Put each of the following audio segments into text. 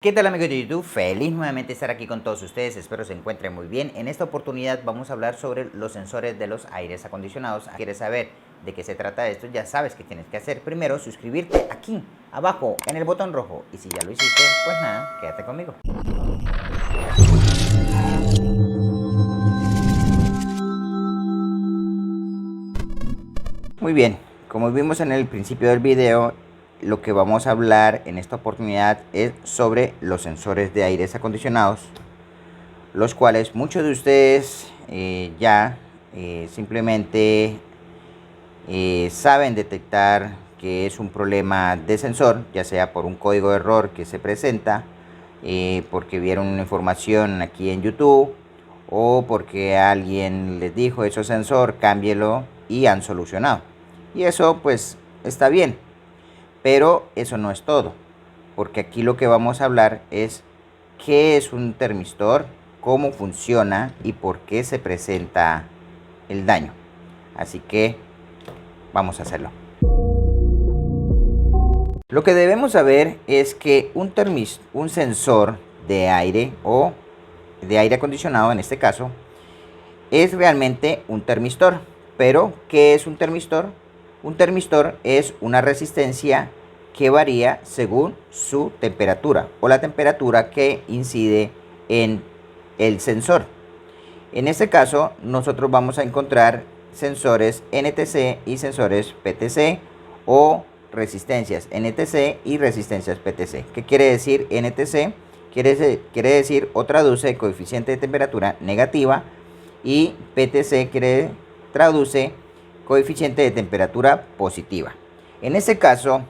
¿Qué tal, amigos de YouTube? Feliz nuevamente estar aquí con todos ustedes, espero se encuentren muy bien. En esta oportunidad vamos a hablar sobre los sensores de los aires acondicionados. Si quieres saber de qué se trata esto, ya sabes que tienes que hacer. Primero, suscribirte aquí abajo en el botón rojo, y si ya lo hiciste, pues nada, quédate conmigo. Muy bien, como vimos en el principio del video, lo que vamos a hablar en esta oportunidad es sobre los sensores de aires acondicionados, los cuales muchos de ustedes simplemente saben detectar que es un problema de sensor, ya sea por un código de error que se presenta, porque vieron una información aquí en YouTube, o porque alguien les dijo eso es sensor, cámbielo, y han solucionado. Y eso pues está bien, pero eso no es todo, porque aquí lo que vamos a hablar es qué es un termistor, cómo funciona y por qué se presenta el daño. Así que vamos a hacerlo. Lo que debemos saber es que un sensor de aire o de aire acondicionado, en este caso, es realmente un termistor. Pero ¿qué es un termistor? Un termistor es una resistencia que varía según su temperatura o la temperatura que incide en el sensor. En este caso, nosotros vamos a encontrar sensores NTC y sensores PTC, o resistencias NTC y resistencias PTC. ¿Qué quiere decir NTC? Quiere decir o traduce coeficiente de temperatura negativa, y PTC traduce coeficiente de temperatura positiva. En este caso,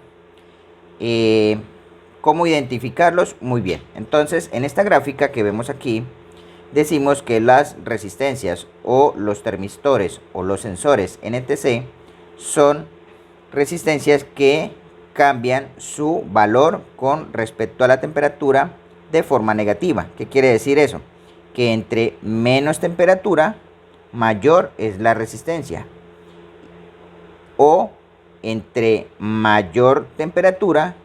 ¿cómo identificarlos? Muy bien. Entonces, en esta gráfica que vemos aquí, decimos que las resistencias o los termistores o los sensores NTC son resistencias que cambian su valor con respecto a la temperatura de forma negativa. ¿Qué quiere decir eso? Que entre menos temperatura, mayor es la resistencia, o entre mayor temperatura,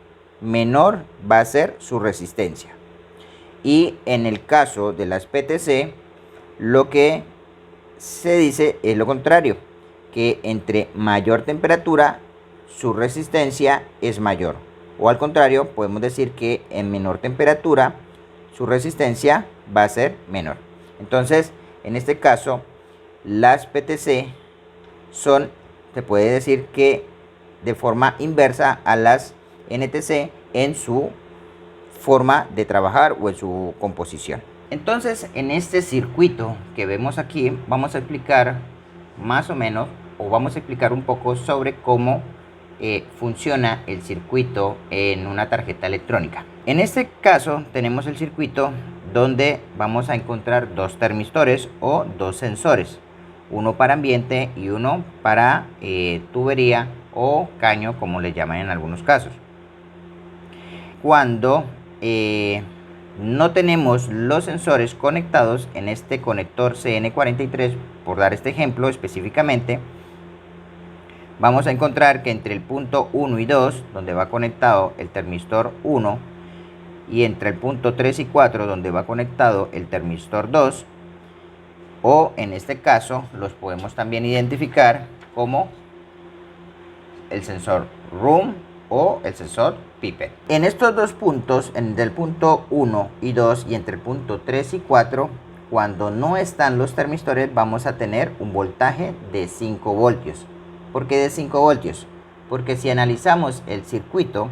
menor va a ser su resistencia. Y en el caso de las PTC, lo que se dice es lo contrario, que entre mayor temperatura, su resistencia es mayor, o al contrario, podemos decir que en menor temperatura, su resistencia va a ser menor. Entonces, en este caso, las PTC son, se puede decir que de forma inversa a las NTC en su forma de trabajar o en su composición. Entonces, en este circuito que vemos aquí, vamos a explicar más o menos, o vamos a explicar un poco sobre cómo funciona el circuito en una tarjeta electrónica. En este caso tenemos el circuito donde vamos a encontrar dos termistores o dos sensores, uno para ambiente y uno para tubería o caño, como le llaman en algunos casos. Cuando no tenemos los sensores conectados en este conector CN43, por dar este ejemplo específicamente, vamos a encontrar que entre el punto 1 y 2, donde va conectado el termistor 1, y entre el punto 3 y 4, donde va conectado el termistor 2, o en este caso los podemos también identificar como el sensor room o el sensor pipet. En estos dos puntos, entre el punto 1 y 2 y entre el punto 3 y 4, cuando no están los termistores, vamos a tener un voltaje de 5 voltios. ¿Por qué de 5 voltios? Porque si analizamos el circuito,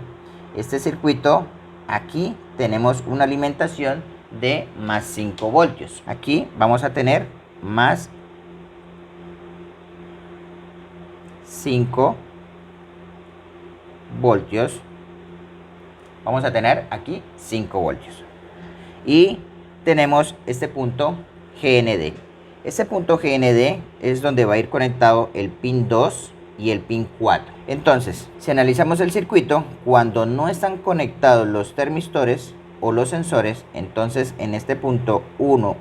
este circuito, aquí tenemos una alimentación de más 5 voltios. Aquí vamos a tener más 5 voltios. Vamos a tener aquí 5 voltios. Y tenemos este punto GND. Este punto GND es donde va a ir conectado el pin 2 y el pin 4. Entonces, si analizamos el circuito, cuando no están conectados los termistores o los sensores, entonces en este punto 1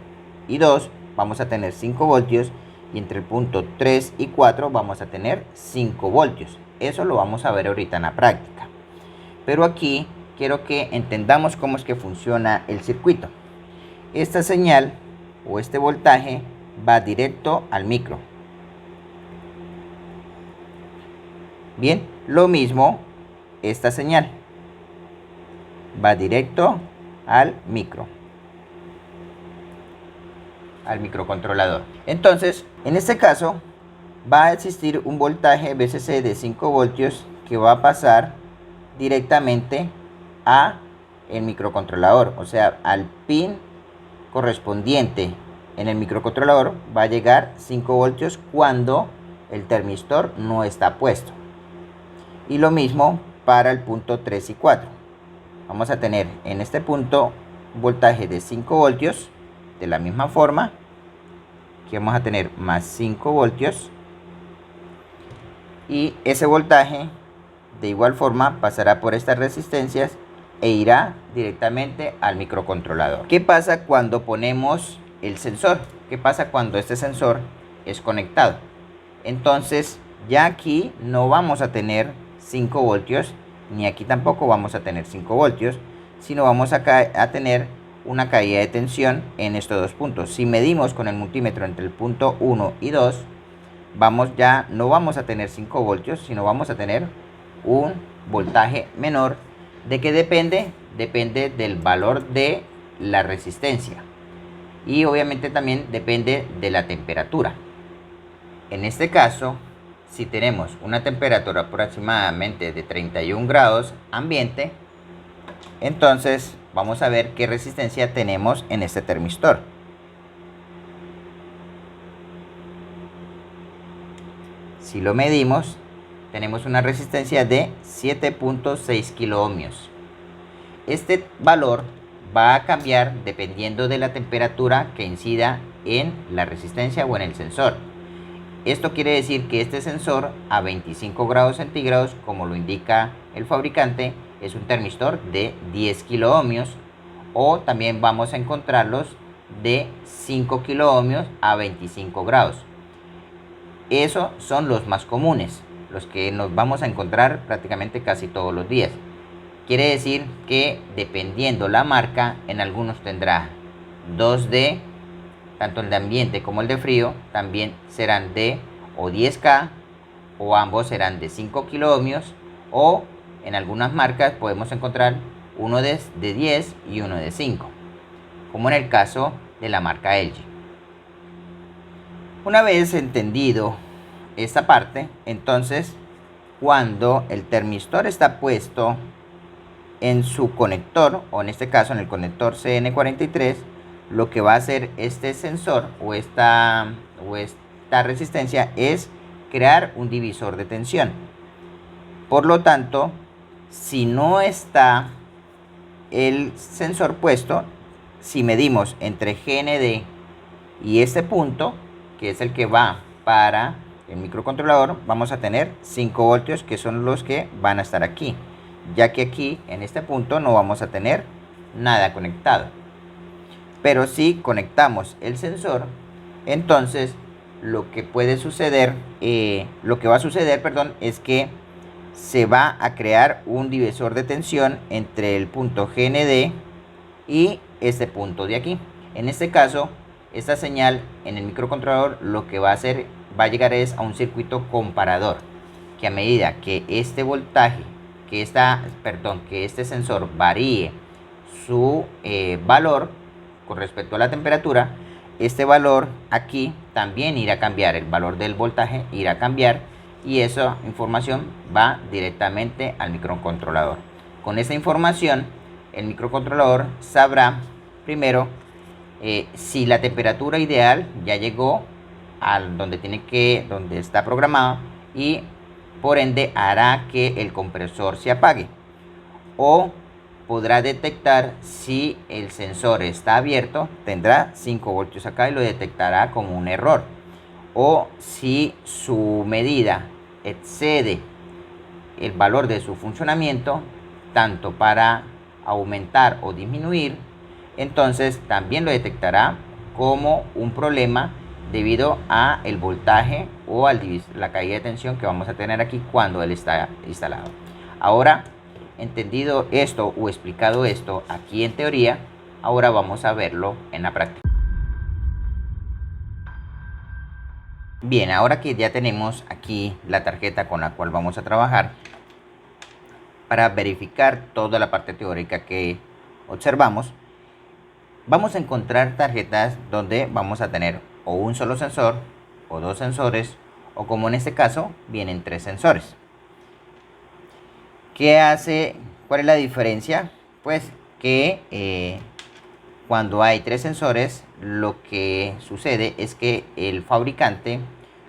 y 2 vamos a tener 5 voltios, y entre el punto 3 y 4 vamos a tener 5 voltios. Eso lo vamos a ver ahorita en la práctica. Pero aquí quiero que entendamos cómo es que funciona el circuito. Esta señal o este voltaje va directo al micro. Bien, lo mismo esta señal va directo al microcontrolador. Entonces, en este caso va a existir un voltaje VCC de 5 voltios que va a pasar directamente a el microcontrolador, o sea, al pin correspondiente en el microcontrolador va a llegar 5 voltios cuando el termistor no está puesto. Y lo mismo para el punto 3 y 4. Vamos a tener en este punto un voltaje de 5 voltios. De la misma forma, aquí vamos a tener más 5 voltios. Y ese voltaje de igual forma pasará por estas resistencias e irá directamente al microcontrolador. ¿Qué pasa cuando ponemos el sensor? ¿Qué pasa cuando este sensor es conectado? Entonces ya aquí no vamos a tener 5 voltios, ni aquí tampoco vamos a tener 5 voltios, sino vamos a tener una caída de tensión en estos dos puntos. Si medimos con el multímetro entre el punto 1 y 2, no vamos a tener 5 voltios, sino vamos a tener un voltaje menor. ¿De qué depende? Depende del valor de la resistencia. Y obviamente también depende de la temperatura. En este caso, si tenemos una temperatura aproximadamente de 31 grados ambiente, entonces vamos a ver qué resistencia tenemos en este termistor. Si lo medimos, tenemos una resistencia de 7.6 kiloohmios. Este valor va a cambiar dependiendo de la temperatura que incida en la resistencia o en el sensor. Esto quiere decir que este sensor a 25 grados centígrados, como lo indica el fabricante, es un termistor de 10 kiloohmios, o también vamos a encontrarlos de 5 kiloohmios a 25 grados. Esos son los más comunes, los que nos vamos a encontrar prácticamente casi todos los días. Quiere decir que dependiendo la marca, en algunos tendrá 2D, tanto el de ambiente como el de frío, también serán de o 10K, o ambos serán de 5 kiloohmios, o en algunas marcas podemos encontrar uno de 10 y uno de 5, como en el caso de la marca LG. Una vez entendido esta parte, entonces cuando el termistor está puesto en su conector, o en este caso en el conector CN43, lo que va a hacer este sensor o esta resistencia es crear un divisor de tensión. Por lo tanto, si no está el sensor puesto, si medimos entre GND y este punto, que es el que va para el microcontrolador, vamos a tener 5 voltios, que son los que van a estar aquí, ya que aquí en este punto no vamos a tener nada conectado. Pero si conectamos el sensor, entonces lo que va a suceder, es que se va a crear un divisor de tensión entre el punto GND y este punto de aquí. En este caso, esta señal en el microcontrolador lo que va a hacer, va a llegar es a un circuito comparador, que a medida que este voltaje, que este sensor varíe su valor con respecto a la temperatura, este valor aquí también irá a cambiar, el valor del voltaje irá a cambiar, y esa información va directamente al microcontrolador. Con esta información, el microcontrolador sabrá primero si la temperatura ideal ya llegó al donde está programado, y por ende hará que el compresor se apague, o podrá detectar si el sensor está abierto, tendrá 5 voltios acá y lo detectará como un error, o si su medida excede el valor de su funcionamiento, tanto para aumentar o disminuir, entonces también lo detectará como un problema debido a el voltaje o la caída de tensión que vamos a tener aquí cuando él está instalado. Ahora, entendido esto o explicado esto aquí en teoría, ahora vamos a verlo en la práctica. Bien, ahora que ya tenemos aquí la tarjeta con la cual vamos a trabajar, para verificar toda la parte teórica que observamos, vamos a encontrar tarjetas donde vamos a tener o un solo sensor, o dos sensores, o como en este caso, vienen tres sensores. ¿Qué hace? ¿Cuál es la diferencia? Pues que cuando hay tres sensores, lo que sucede es que el fabricante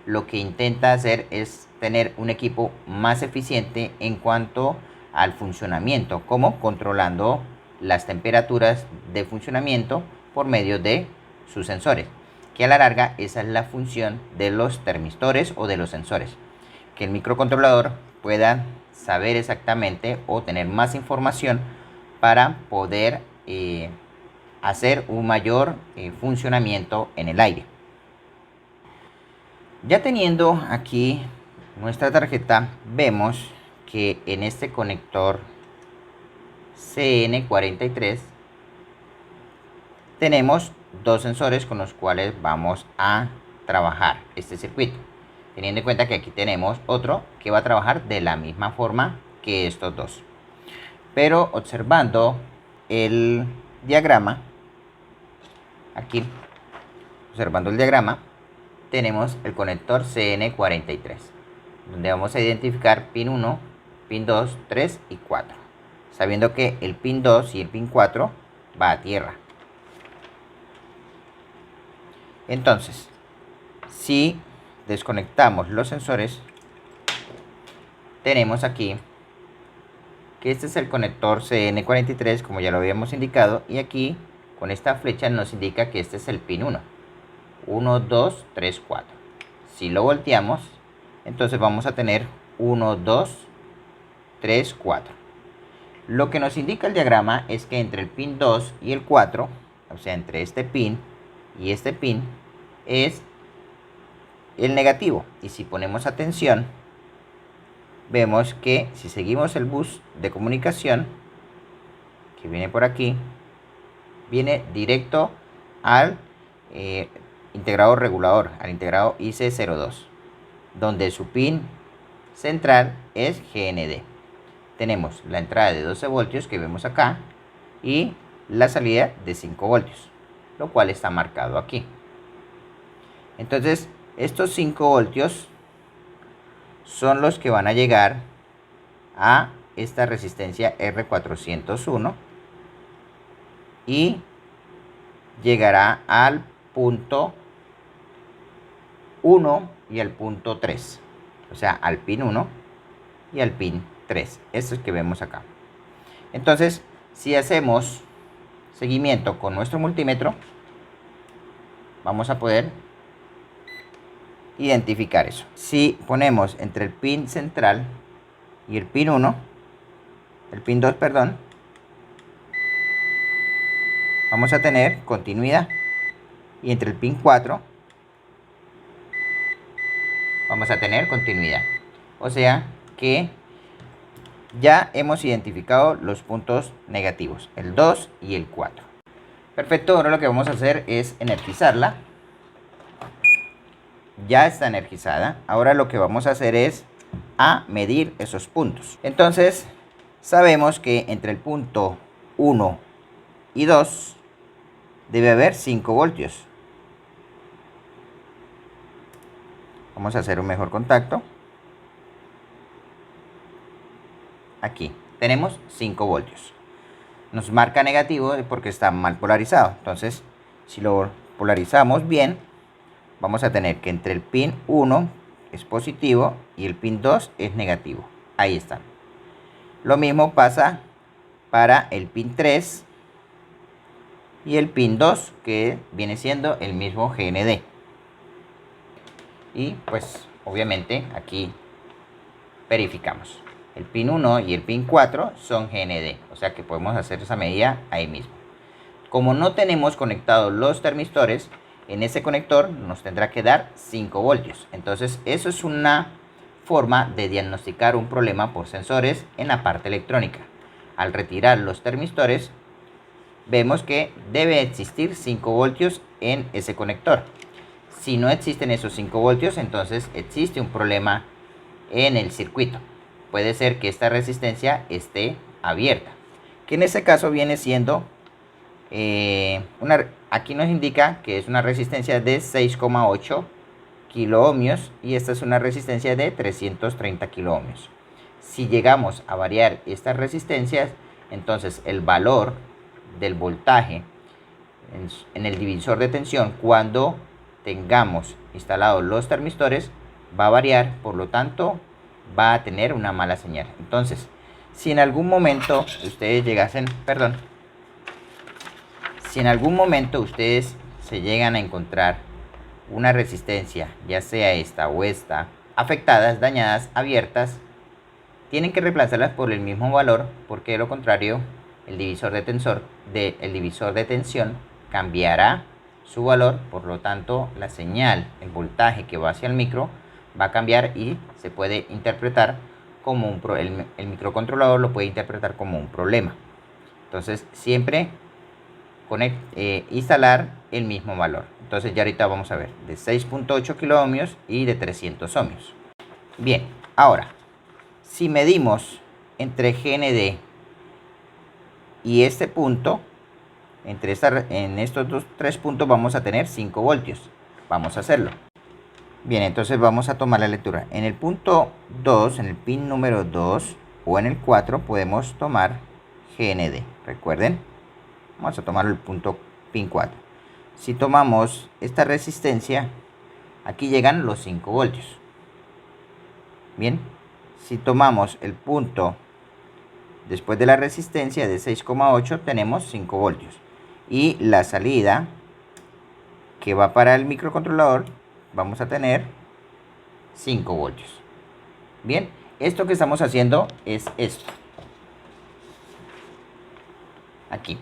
lo que intenta hacer es tener un equipo más eficiente en cuanto al funcionamiento, como controlando las temperaturas de funcionamiento por medio de sus sensores, que a la larga esa es la función de los termistores o de los sensores, que el microcontrolador pueda saber exactamente o tener más información para poder hacer un mayor funcionamiento en el aire. Ya teniendo aquí nuestra tarjeta, vemos que en este conector CN43 tenemos dos sensores con los cuales vamos a trabajar este circuito, teniendo en cuenta que aquí tenemos otro que va a trabajar de la misma forma que estos dos. Pero observando el diagrama, aquí, observando el diagrama, tenemos el conector CN43, donde vamos a identificar pin 1, pin 2, 3 y 4, sabiendo que el pin 2 y el pin 4 va a tierra. Entonces, si desconectamos los sensores, tenemos aquí que este es el conector CN43, como ya lo habíamos indicado, y aquí con esta flecha nos indica que este es el pin 1. 1, 2, 3, 4. Si lo volteamos, entonces vamos a tener 1, 2, 3, 4. Lo que nos indica el diagrama es que entre el pin 2 y el 4, o sea, entre este pin y este pin, es el negativo. Y si ponemos atención, vemos que si seguimos el bus de comunicación, que viene por aquí, viene directo al integrado regulador, al integrado IC02, donde su pin central es GND. Tenemos la entrada de 12 voltios que vemos acá y la salida de 5 voltios, lo cual está marcado aquí. Entonces, estos 5 voltios son los que van a llegar a esta resistencia R401 y llegará al punto 1 y al punto 3, o sea, al pin 1 y al pin 3, estos que vemos acá. Entonces, si hacemos seguimiento con nuestro multímetro, vamos a poder identificar eso. Si ponemos entre el pin central y el pin 1, el pin 2, perdón, vamos a tener continuidad, y entre el pin 4 vamos a tener continuidad. O sea que ya hemos identificado los puntos negativos, el 2 y el 4. Perfecto, ahora lo que vamos a hacer es energizarla. Ya está energizada. Ahora lo que vamos a hacer es medir esos puntos. Entonces, sabemos que entre el punto 1 y 2 debe haber 5 voltios. Vamos a hacer un mejor contacto. Aquí tenemos 5 voltios. Nos marca negativo porque está mal polarizado. Entonces, si lo polarizamos bien, vamos a tener que entre el pin 1 es positivo y el pin 2 es negativo. Ahí está. Lo mismo pasa para el pin 3 y el pin 2, que viene siendo el mismo GND. Y pues obviamente aquí verificamos. El pin 1 y el pin 4 son GND, o sea que podemos hacer esa medida ahí mismo. Como no tenemos conectados los termistores, en ese conector nos tendrá que dar 5 voltios. Entonces eso es una forma de diagnosticar un problema por sensores en la parte electrónica. al retirar los termistores, vemos que debe existir 5 voltios en ese conector. Si no existen esos 5 voltios, entonces existe un problema en el circuito. Puede ser que esta resistencia esté abierta, que en este caso viene siendo aquí nos indica que es una resistencia de 6,8 kiloohmios y esta es una resistencia de 330 kiloohmios. Si llegamos a variar estas resistencias, entonces el valor del voltaje en el divisor de tensión, cuando tengamos instalados los termistores, va a variar, por lo tanto va a tener una mala señal. Entonces, si en algún momento ustedes si en algún momento ustedes se llegan a encontrar una resistencia, ya sea esta o esta, afectadas, dañadas, abiertas, tienen que reemplazarlas por el mismo valor, porque de lo contrario el divisor de tensión cambiará su valor, por lo tanto la señal, el voltaje que va hacia el micro va a cambiar y se puede interpretar como el microcontrolador lo puede interpretar como un problema. Entonces siempre instalar el mismo valor. Entonces ya ahorita vamos a ver de 6,8 kiloohmios y de 300 ohmios. Bien, ahora si medimos entre GND y este punto, en estos tres puntos vamos a tener 5 voltios. Vamos a hacerlo. Bien, entonces vamos a tomar la lectura. En el punto 2, en el pin número 2 o en el 4 podemos tomar GND. Recuerden, vamos a tomar el punto pin 4. Si tomamos esta resistencia, aquí llegan los 5 voltios. Bien, si tomamos el punto después de la resistencia de 6,8, tenemos 5 voltios. Y la salida que va para el microcontrolador, vamos a tener 5 voltios. Bien, esto que estamos haciendo es esto. Aquí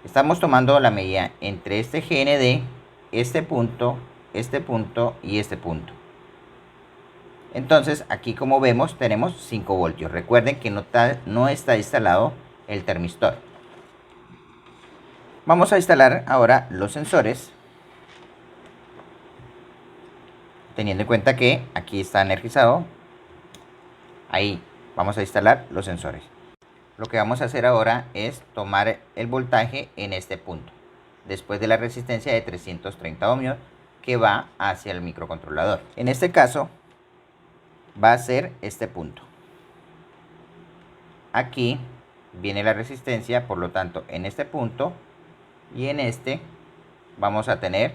estamos tomando la medida entre este GND, este punto y este punto. Entonces aquí, como vemos, tenemos 5 voltios. Recuerden que no está instalado el termistor. Vamos a instalar ahora los sensores, teniendo en cuenta que aquí está energizado. Ahí vamos a instalar los sensores. Lo que vamos a hacer ahora es tomar el voltaje en este punto, después de la resistencia de 330 ohmios que va hacia el microcontrolador. En este caso va a ser este punto. Aquí viene la resistencia, por lo tanto en este punto y en este vamos a tener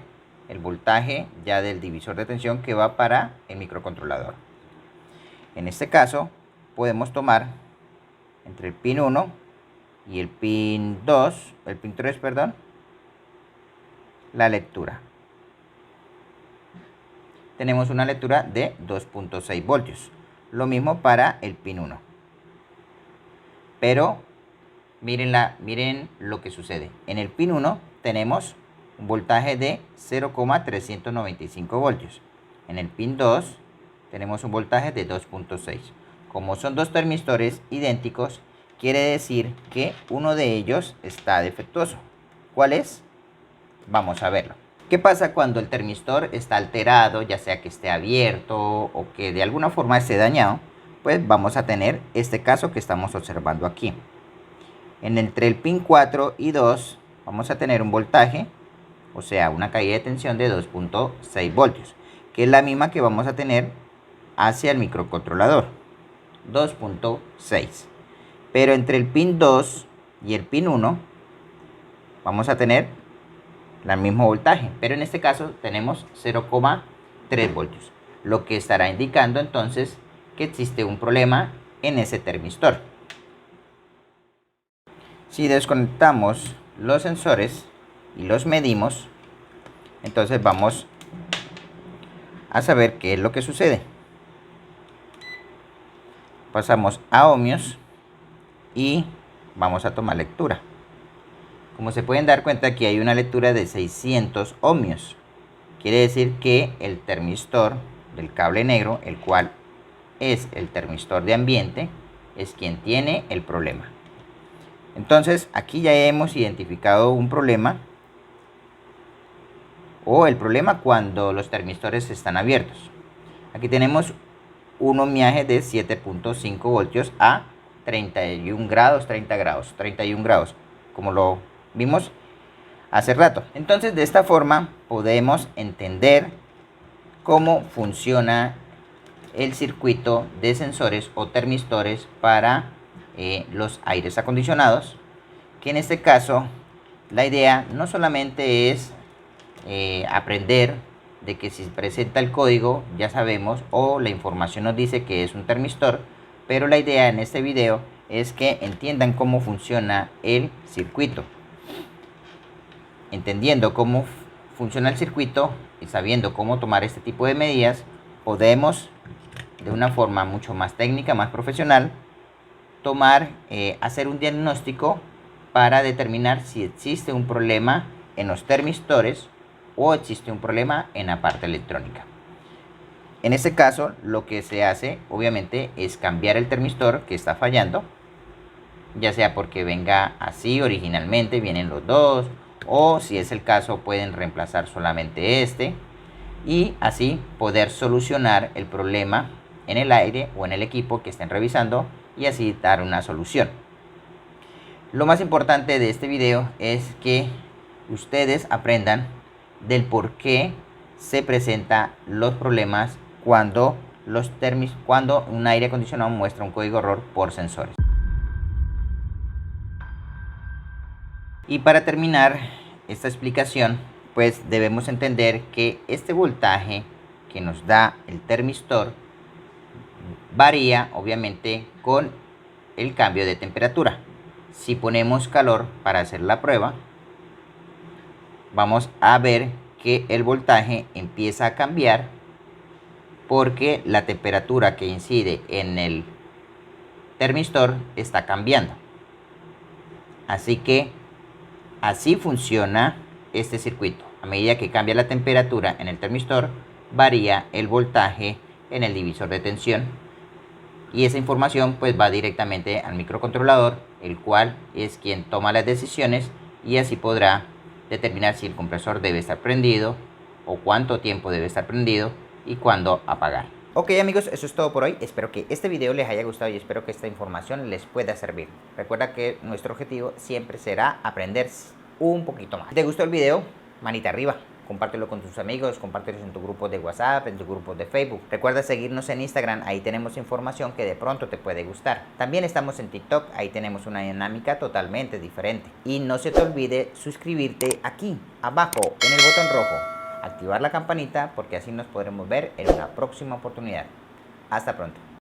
el voltaje ya del divisor de tensión que va para el microcontrolador. En este caso podemos tomar entre el pin 1 y el pin 3, la lectura. Tenemos una lectura de 2,6 voltios. Lo mismo para el pin 1. Pero miren lo que sucede. En el pin 1 tenemos un voltaje de 0,395 voltios. En el pin 2 tenemos un voltaje de 2,6. Como son dos termistores idénticos, quiere decir que uno de ellos está defectuoso. ¿Cuál es? Vamos a verlo. ¿Qué pasa cuando el termistor está alterado, ya sea que esté abierto o que de alguna forma esté dañado? Pues vamos a tener este caso que estamos observando aquí. Entre el pin 4 y 2 vamos a tener un voltaje, o sea, una caída de tensión de 2,6 voltios, que es la misma que vamos a tener hacia el microcontrolador, 2,6. Pero entre el pin 2 y el pin 1 vamos a tener el mismo voltaje, pero en este caso tenemos 0,3 voltios, lo que estará indicando entonces que existe un problema en ese termistor. Si desconectamos los sensores y los medimos, entonces vamos a saber qué es lo que sucede. Pasamos a ohmios y vamos a tomar lectura. Como se pueden dar cuenta, aquí hay una lectura de 600 ohmios. Quiere decir que el termistor del cable negro, el cual es el termistor de ambiente, es quien tiene el problema. Entonces aquí ya hemos identificado un problema, o el problema cuando los termistores están abiertos. Aquí tenemos un ohmiaje de 7.5 voltios a 31 grados, 30 grados, 31 grados, como lo vimos hace rato. Entonces de esta forma podemos entender cómo funciona el circuito de sensores o termistores para los aires acondicionados, que en este caso la idea no solamente es aprender de que si presenta el código ya sabemos, o la información nos dice que es un termistor, pero la idea en este video es que entiendan cómo funciona el circuito. Entendiendo cómo funciona el circuito y sabiendo cómo tomar este tipo de medidas, podemos de una forma mucho más técnica, más profesional, hacer un diagnóstico para determinar si existe un problema en los termistores o existe un problema en la parte electrónica. En este caso, lo que se hace obviamente es cambiar el termistor que está fallando, ya sea porque venga así originalmente, vienen los dos, o si es el caso pueden reemplazar solamente este, y así poder solucionar el problema en el aire o en el equipo que estén revisando, y así dar una solución. Lo más importante de este video es que ustedes aprendan del por qué se presentan los problemas cuando un aire acondicionado muestra un código error por sensores. Y para terminar esta explicación, pues debemos entender que este voltaje que nos da el termistor varía obviamente con el cambio de temperatura. Si ponemos calor para hacer la prueba, vamos a ver que el voltaje empieza a cambiar porque la temperatura que incide en el termistor está cambiando. Así que así funciona este circuito. A medida que cambia la temperatura en el termistor, varía el voltaje en el divisor de tensión, y esa información pues va directamente al microcontrolador, el cual es quien toma las decisiones, y así podrá determinar si el compresor debe estar prendido o cuánto tiempo debe estar prendido y cuándo apagar. Ok amigos, eso es todo por hoy. Espero que este video les haya gustado y espero que esta información les pueda servir. Recuerda que nuestro objetivo siempre será aprender un poquito más. Si te gustó el video, manita arriba. Compártelo con tus amigos, compártelo en tu grupo de WhatsApp, en tu grupo de Facebook. Recuerda seguirnos en Instagram, ahí tenemos información que de pronto te puede gustar. También estamos en TikTok, ahí tenemos una dinámica totalmente diferente. Y no se te olvide suscribirte aquí, abajo, en el botón rojo. Activar la campanita porque así nos podremos ver en una próxima oportunidad. Hasta pronto.